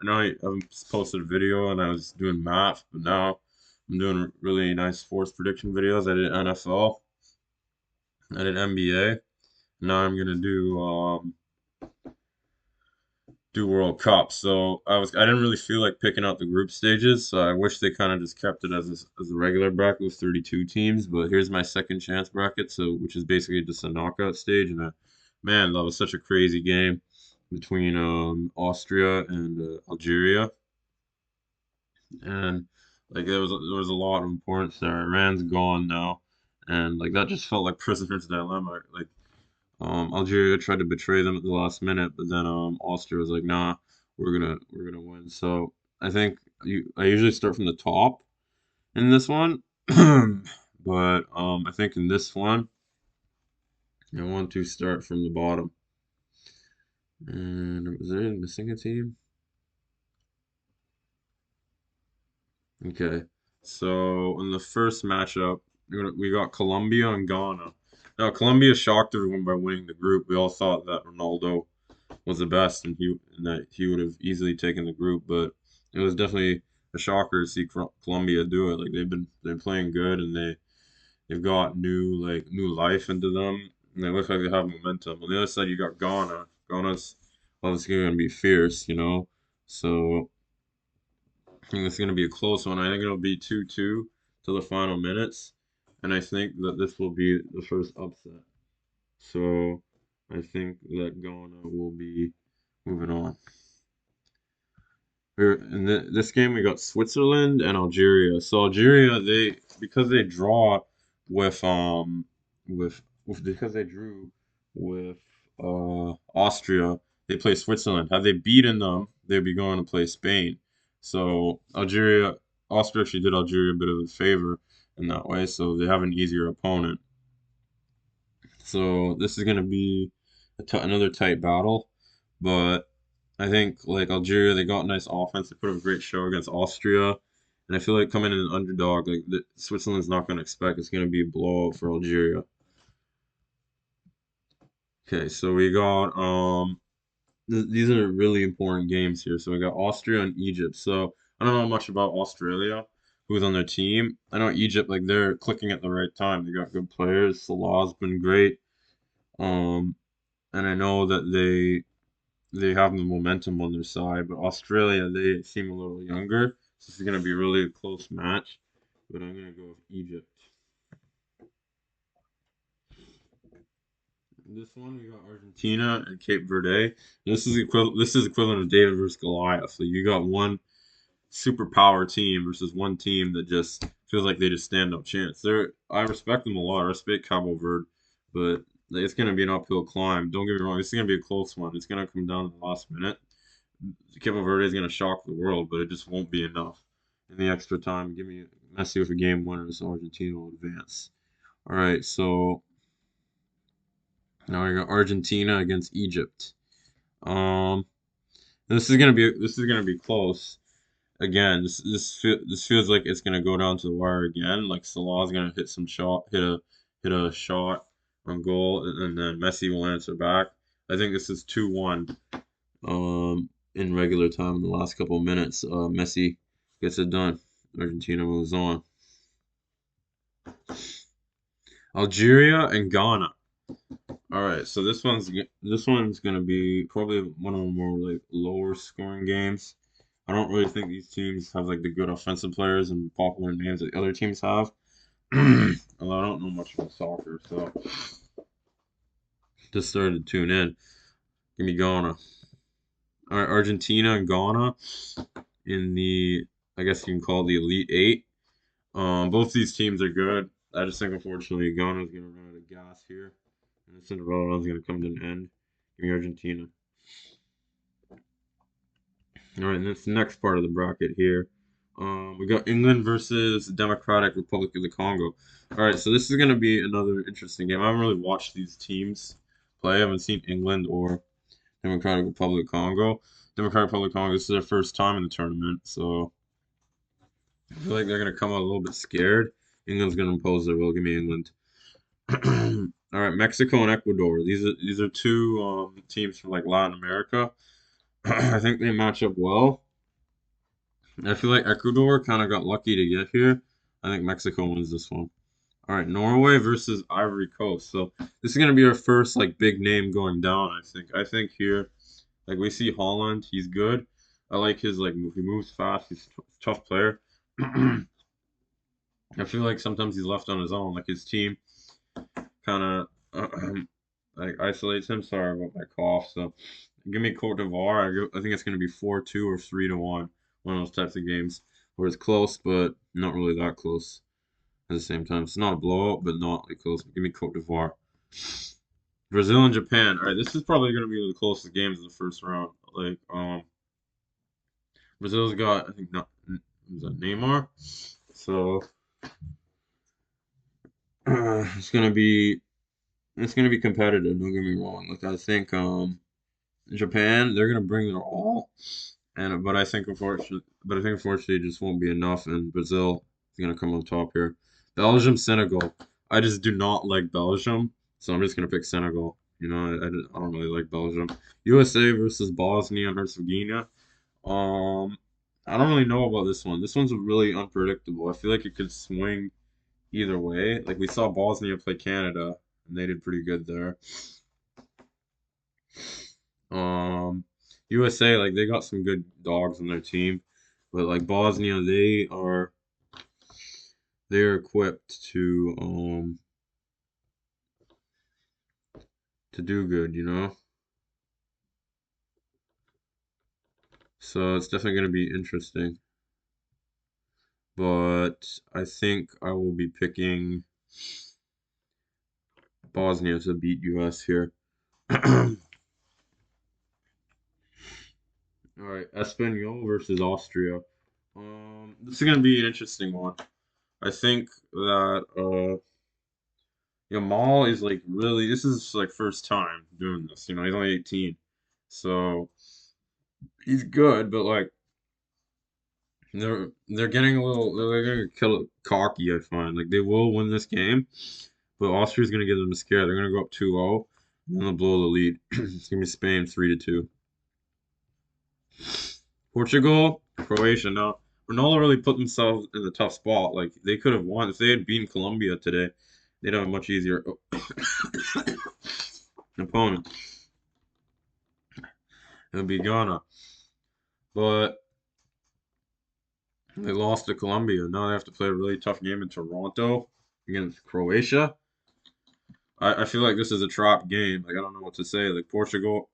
I know I haven't posted a video and I was doing math, but now I'm doing really nice sports prediction videos. I did NFL, I did NBA. Now I'm gonna do World Cup. So I didn't really feel like picking out the group stages, so I wish they kind of just kept it as a regular bracket with 32 teams. But here's my second chance bracket, so which is basically just a knockout stage. And man, that was such a crazy game between Austria and Algeria, and like there was a lot of importance there. Iran's gone now, and like that just felt like prisoner's dilemma. Like Algeria tried to betray them at the last minute, but then Austria was like, "Nah, we're gonna win." So I think I usually start from the top in this one, but I think in this one I want to start from the bottom. And was there missing a team? Okay, so in the first matchup, we got Colombia and Ghana. Now Colombia shocked everyone by winning the group. We all thought that Ronaldo was the best, and that he would have easily taken the group. But it was definitely a shocker to see Colombia do it. Like they're playing good, and they've got new life into them, and they look like they have momentum. On the other side, you got Ghana. Ghana's obviously going to be fierce, you know. So I think it's going to be a close one. I think it'll be 2-2 to the final minutes, and I think that this will be the first upset. So I think that Ghana will be moving on. In this game, we got Switzerland and Algeria. So Algeria, they because they draw with because they drew with Austria, they play Switzerland. Had they beaten them, they'd be going to play Spain. So Austria actually did Algeria a bit of a favor in that way. So they have an easier opponent. So this is going to be another tight battle, but I think like Algeria, they got nice offense. They put up a great show against Austria, and I feel like coming in an underdog, like Switzerland's not going to expect it's going to be a blowout for Algeria. Okay, so we got these are really important games here. So we got Austria and Egypt. So I don't know much about Australia, who's on their team. I know Egypt, like they're clicking at the right time. They got good players. Salah's been great. Um, and I know that they have the momentum on their side, but Australia they seem a little younger. So this is going to be really a close match, but I'm going to go with Egypt. This one we got Argentina and Cape Verde. This is equivalent of David versus Goliath. So you got one superpower team versus one team that just feels like they just stand no chance. I respect them a lot. I respect Cabo Verde, but it's going to be an uphill climb. Don't get me wrong. This is going to be a close one. It's going to come down to the last minute. Cape Verde is going to shock the world, but it just won't be enough. In the extra time, give me Messi with a game winner, so Argentina will advance. All right, so now we got Argentina against Egypt. Um, this is gonna be close. Again, this feels like it's gonna go down to the wire again. Like Salah's gonna hit a shot on goal, and then Messi will answer back. I think this is 2-1. In regular time in the last couple of minutes, Messi gets it done. Argentina moves on. Algeria and Ghana. All right, so this one's gonna be probably one of the more like lower scoring games. I don't really think these teams have like the good offensive players and popular names that the other teams have. Although I don't know much about soccer, so just started to tune in. Give me Ghana. All right, Argentina and Ghana in the I guess you can call it the Elite Eight. Both these teams are good. I just think unfortunately Ghana's gonna run out of gas here, and the Cinderella is gonna come to an end. Give me Argentina. All right, and that's the next part of the bracket here. We got England versus Democratic Republic of the Congo. All right, so this is gonna be another interesting game. I haven't really watched these teams play. I haven't seen England or Democratic Republic of Congo. Democratic Republic of Congo, this is their first time in the tournament, so I feel like they're gonna come out a little bit scared. England's gonna impose their will. Give me England. All right, Mexico and Ecuador. These are two teams from like Latin America. I think they match up well. I feel like Ecuador kind of got lucky to get here. I think Mexico wins this one. All right, Norway versus Ivory Coast. So this is gonna be our first like big name going down. I think. I think here, like we see Holland, he's good. I like his like he moves fast. He's a tough player. I feel like sometimes he's left on his own. Like his team kind of like isolates him. Sorry about my cough. So give me Cote d'Ivoire. I think it's gonna be 4-2 or 3-1. One of those types of games where it's close, but not really that close at the same time. It's not a blowout, but not like close. Give me Cote d'Ivoire. Brazil and Japan. All right, this is probably going to be the closest games in the first round. Like, Brazil's got I think not is that Neymar, so it's gonna be competitive. Don't get me wrong. Like I think Japan they're gonna bring their all, and but I think unfortunately it just won't be enough, and Brazil is gonna come on top here. Belgium, Senegal. I just do not like Belgium, so I'm just gonna pick Senegal. You know, I don't really like Belgium. USA versus Bosnia and Herzegovina. Um, I don't really know about this one. This one's really unpredictable. I feel like it could swing either way. Like we saw Bosnia play Canada, and they did pretty good there. Um, USA, like they got some good dogs on their team, but like Bosnia, they're equipped to do good, you know. So it's definitely going to be interesting. But I think I will be picking Bosnia to beat US here. All right, Espanyol versus Austria. This is going to be an interesting one. I think that Yamal is like really this is like first time doing this. You know, he's only 18. So he's good, but like they're getting a little they're getting cocky, I find. Like they will win this game, but Austria's gonna give them a scare. They're gonna go up 2-0, and they'll blow the lead. It's gonna be Spain 3-2. Portugal, Croatia. Now Ronaldo really put themselves in a tough spot. Like they could have won if they had beaten Colombia today. They'd have a much easier opponent. It would be Ghana. But they lost to Colombia. Now they have to play a really tough game in Toronto against Croatia. I feel like this is a trap game. Like I don't know what to say. Like Portugal,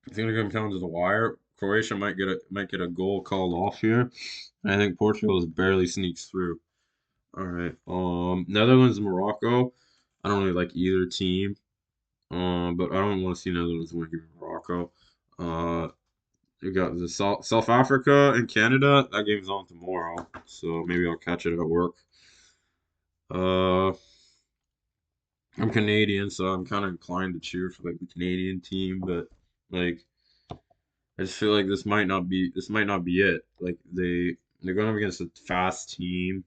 it's gonna come down to the wire. Croatia might get a goal called off here. And I think Portugal just barely sneaks through. All right. Netherlands, Morocco. I don't really like either team. But I don't want to see Netherlands win here in Morocco. Uh, you got the South Africa and Canada. That game's on tomorrow, so maybe I'll catch it at work. Uh, I'm Canadian, so I'm kind of inclined to cheer for like the Canadian team, but like I just feel like this might not be it. Like they're going up against a fast team.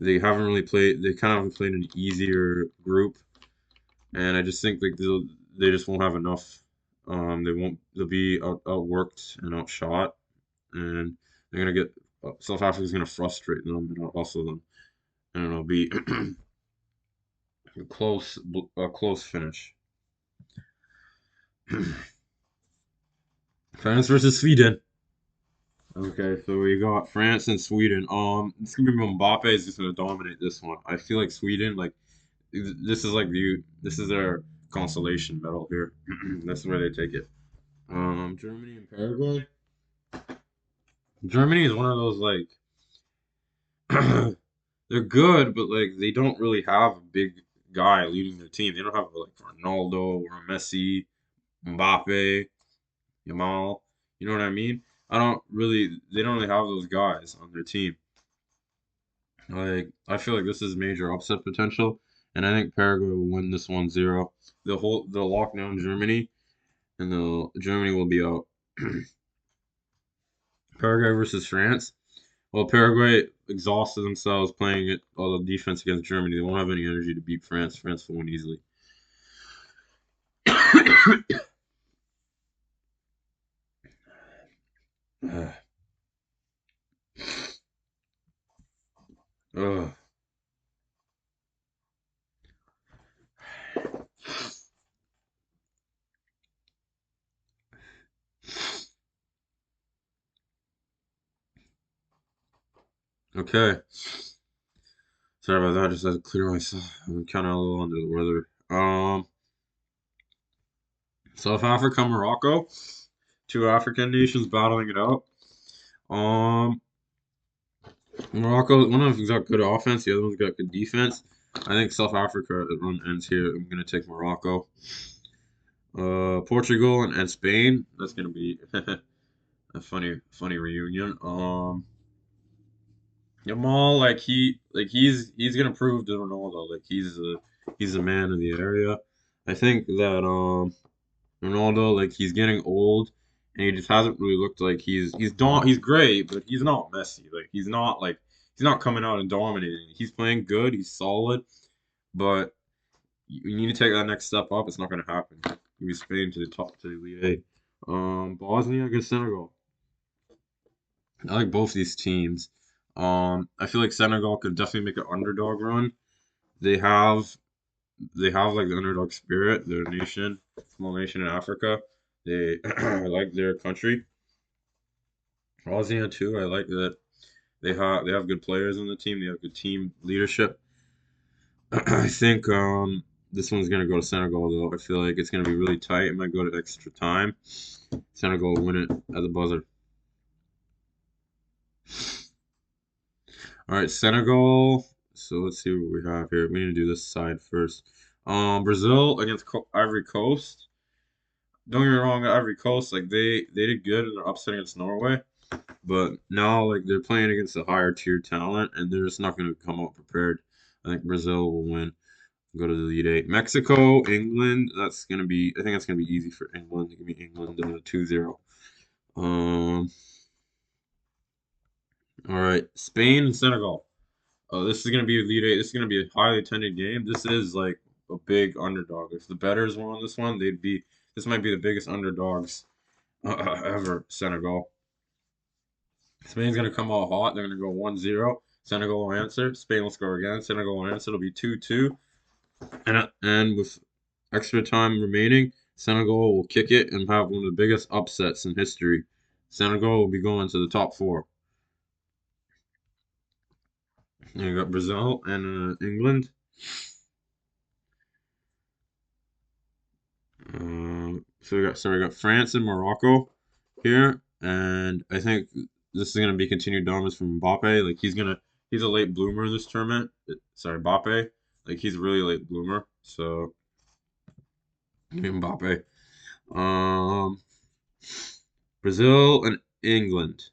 They kind of haven't played an easier group, and I just think like they just won't have enough. They'll be outworked and outshot, and they're gonna get South Africa's gonna frustrate them and also them, and it'll be a close finish. France versus Sweden. Okay, so we got France and Sweden. It's gonna be Mbappe is just gonna dominate this one. I feel like Sweden, like this is their consolation medal here. That's where they take it. Germany and Paraguay. Germany is one of those like they're good, but like they don't really have a big guy leading their team. They don't have like Ronaldo or Messi, Mbappe, Yamal. You know what I mean? They don't really have those guys on their team. Like, I feel like this is major upset potential, and I think Paraguay will win this 1-0. They'll lock down Germany, and Germany will be out. Paraguay versus France. Well, Paraguay exhausted themselves playing all the defense against Germany. They won't have any energy to beat France. France will win easily. Ugh. Okay. Sorry about that. I just had to clear myself. I'm kind of a little under the weather. South Africa, Morocco, two African nations battling it out. Um, Morocco, one of them's got good offense, the other one's got good defense. I think South Africa at run ends here. I'm gonna take Morocco. Portugal and Spain. That's gonna be a funny reunion. Jamal, he's gonna prove to Ronaldo like he's a man in the area. I think that Ronaldo, like he's getting old, and he just hasn't really looked like he's great, but he's not Messi. He's not coming out and dominating. He's playing good, he's solid, but you need to take that next step up. It's not going to happen. You be Spain to the top to the Elite Eight. Bosnia against Senegal. I like both these teams. I feel like Senegal could definitely make an underdog run. They have they have like the underdog spirit. They're a nation, small nation in Africa. They I like their country. Bosnia too. I like that they have good players on the team. They have good team leadership. I think this one's gonna go to Senegal though. I feel like it's gonna be really tight. It might go to extra time. Senegal will win it at the buzzer. All right, Senegal. So let's see what we have here. We need to do this side first. Brazil against Ivory Coast. Don't get me wrong, Ivory Coast, like they did good in their upset against Norway, but now like they're playing against a higher tier talent, and they're just not going to come out prepared. I think Brazil will win, go to the Elite Eight. Mexico, England. I think that's gonna be easy for England. Give me England 2-0. Um, all right, Spain and Senegal. This is gonna be Elite Eight. This is gonna be a highly attended game. This is like a big underdog. If the betters won this one, they'd be. This might be the biggest underdogs ever. Senegal. Spain's going to come out hot. They're going to go 1-0. Senegal will answer. Spain will score again. Senegal will answer. It'll be 2-2. And with extra time remaining, Senegal will kick it and have one of the biggest upsets in history. Senegal will be going to the top four. And you got Brazil and England. We got France and Morocco here, and I think this is gonna be continued dominance from Mbappe. He's a late bloomer in this tournament. Sorry, Mbappe. Like he's a really late bloomer. So give me Mbappe. Um, Brazil and England.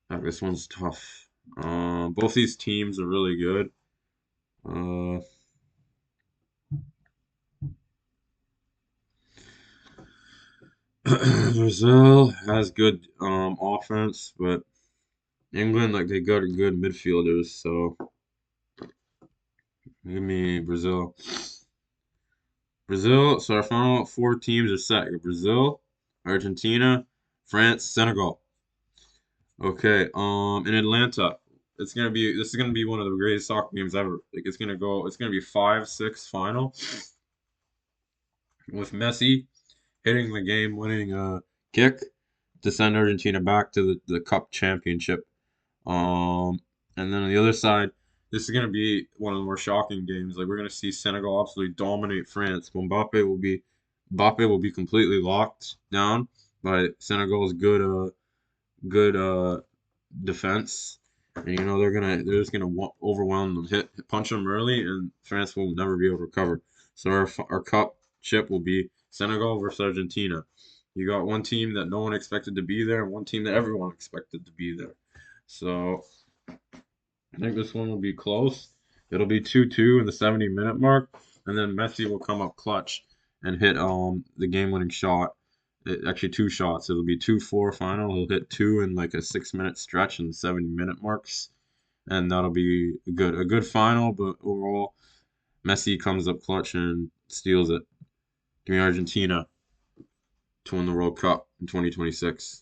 This one's tough. Both these teams are really good. Uh, Brazil has good offense, but England, like they got good midfielders, so give me Brazil. Brazil. So our final four teams are set. Brazil, Argentina, France, Senegal. Okay. In Atlanta, this is gonna be one of the greatest soccer games ever. Like it's gonna be 5-6 final with Messi hitting the game-winning kick to send Argentina back to the Cup championship. Um, and then on the other side, this is going to be one of the more shocking games. Like we're going to see Senegal absolutely dominate France. Mbappe will be completely locked down by Senegal's good defense. And they're just gonna overwhelm them, punch them early, and France will never be able to recover. So our cup chip will be Senegal versus Argentina. You got one team that no one expected to be there, and one team that everyone expected to be there. So I think this one will be close. It'll be 2-2 in the 70-minute mark, and then Messi will come up clutch and hit the game-winning shot. Actually, two shots. It'll be 2-4 final. He'll hit two in like a 6-minute stretch in the 70-minute marks, and that'll be a good final. But overall, Messi comes up clutch and steals it. Give me Argentina to win the World Cup in 2026.